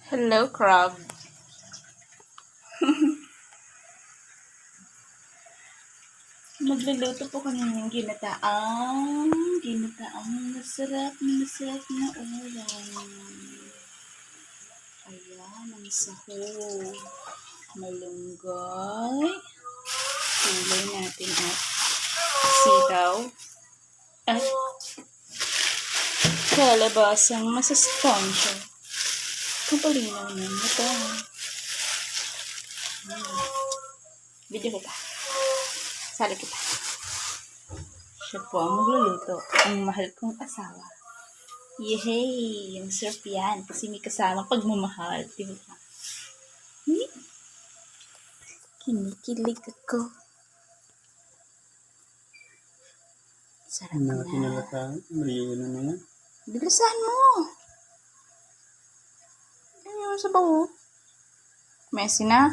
Hello, crab. Magluluto po kami ng ginataang masarap na ulam. Ayan, ang sahog. Malunggay. Kulay natin at sitaw. At kalabasang masustansya. Kapalinaw ng mata. Video kita. Sali kita. Siya po ang magluluto. Ang mahal kong asawa. Yehey! Yung surf yan. Kasi may kasamang pagmamahal. Diba? Kinikilig ako. Sarap na. Kinalataan, mariwan na yan. Bilisan mo! Ano yung sa bawo? Messi na?